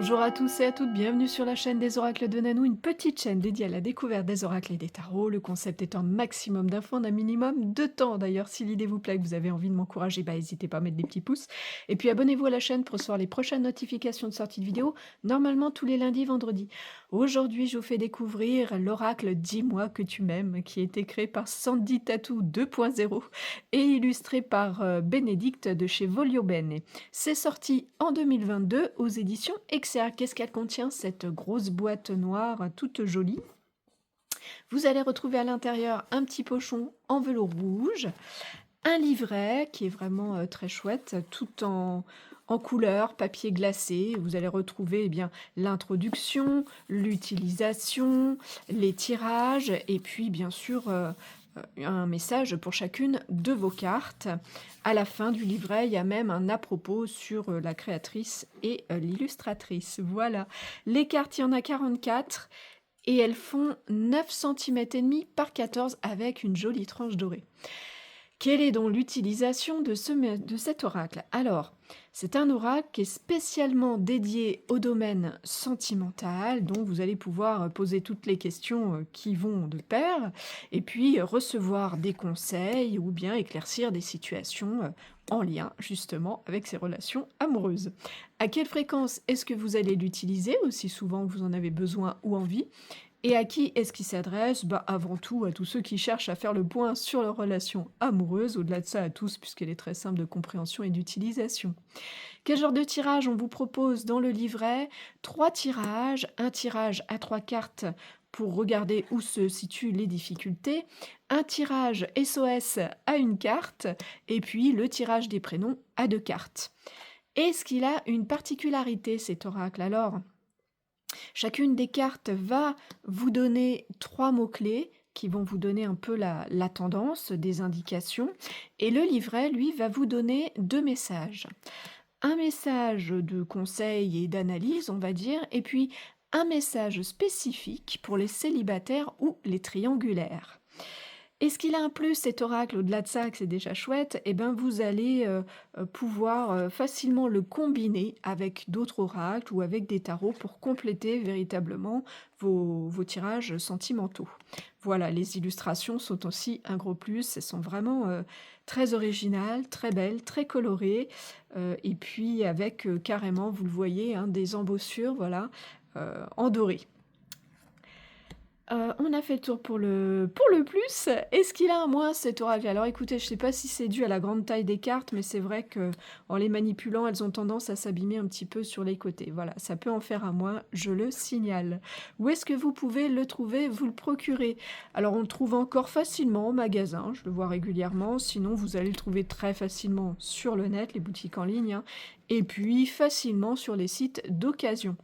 Bonjour à tous et à toutes, bienvenue sur la chaîne des oracles de Nanou, une petite chaîne dédiée à la découverte des oracles et des tarots. Le concept étant un maximum d'infos en un minimum de temps. D'ailleurs, si l'idée vous plaît, que vous avez envie de m'encourager, n'hésitez pas à mettre des petits pouces. Et puis abonnez-vous à la chaîne pour recevoir les prochaines notifications de sortie de vidéos, normalement tous les lundis, vendredis. Aujourd'hui, je vous fais découvrir l'oracle Dis-moi que tu m'aimes, qui a été créé par Sandy Tattoo 2.0 et illustré par Bénédicte de chez Volio Bene. C'est sorti en 2022 aux éditions Exer. Qu'est-ce qu'elle contient, cette grosse boîte noire toute jolie? Vous allez retrouver à l'intérieur un petit pochon en velours rouge, un livret qui est vraiment très chouette, tout en couleur, papier glacé. Vous allez retrouver bien l'introduction, l'utilisation, les tirages et puis bien sûr un message pour chacune de vos cartes. À la fin du livret, il y a même un à propos sur la créatrice et l'illustratrice. Voilà. Les cartes, il y en a 44 et elles font 9 cm et demi par 14 avec une jolie tranche dorée. Quelle est donc l'utilisation de cet oracle? Alors, c'est un oracle qui est spécialement dédié au domaine sentimental, donc vous allez pouvoir poser toutes les questions qui vont de pair, et puis recevoir des conseils ou bien éclaircir des situations en lien justement avec ces relations amoureuses. À quelle fréquence est-ce que vous allez l'utiliser, aussi souvent que vous en avez besoin ou envie? Et à qui est-ce qu'il s'adresse? Avant tout, à tous ceux qui cherchent à faire le point sur leurs relations amoureuses, au-delà de ça à tous, puisqu'elle est très simple de compréhension et d'utilisation. Quel genre de tirage on vous propose dans le livret? 3 tirages, un tirage à 3 cartes pour regarder où se situent les difficultés, un tirage SOS à une carte, et puis le tirage des prénoms à 2 cartes. Est-ce qu'il a une particularité, cet oracle? Alors, chacune des cartes va vous donner 3 mots-clés qui vont vous donner un peu la tendance, des indications. Et le livret, lui, va vous donner 2 messages. Un message de conseil et d'analyse, on va dire, et puis un message spécifique pour les célibataires ou les triangulaires. Est-ce qu'il a un plus, cet oracle, au-delà de ça, que c'est déjà chouette? Eh ben, vous allez pouvoir facilement le combiner avec d'autres oracles ou avec des tarots pour compléter véritablement vos tirages sentimentaux. Voilà, les illustrations sont aussi un gros plus. Elles sont vraiment très originales, très belles, très colorées. Et puis avec carrément, vous le voyez, hein, des embossures, voilà, en doré. On a fait le tour pour le plus. Est-ce qu'il a un moins, cet oracle? Alors écoutez, je sais pas si c'est dû à la grande taille des cartes, mais c'est vrai qu'en les manipulant, elles ont tendance à s'abîmer un petit peu sur les côtés. Voilà, ça peut en faire un moins, je le signale. Où est-ce que vous pouvez le trouver, vous le procurer? Alors on le trouve encore facilement au magasin, je le vois régulièrement, sinon vous allez le trouver très facilement sur le net, les boutiques en ligne, hein, et puis facilement sur les sites d'occasion.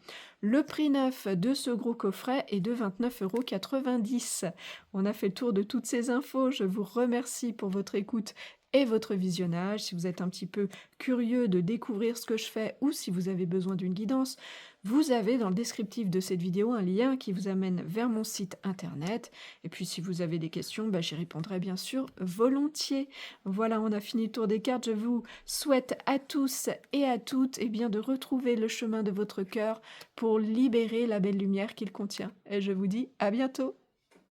Le prix neuf de ce gros coffret est de 29,90 €. On a fait le tour de toutes ces infos. Je vous remercie pour votre écoute et votre visionnage. Si vous êtes un petit peu curieux de découvrir ce que je fais ou si vous avez besoin d'une guidance, vous avez dans le descriptif de cette vidéo un lien qui vous amène vers mon site internet. Et puis si vous avez des questions, j'y répondrai bien sûr volontiers. Voilà, on a fini le tour des cartes. Je vous souhaite à tous et à toutes de retrouver le chemin de votre cœur pour libérer la belle lumière qu'il contient. Et je vous dis à bientôt.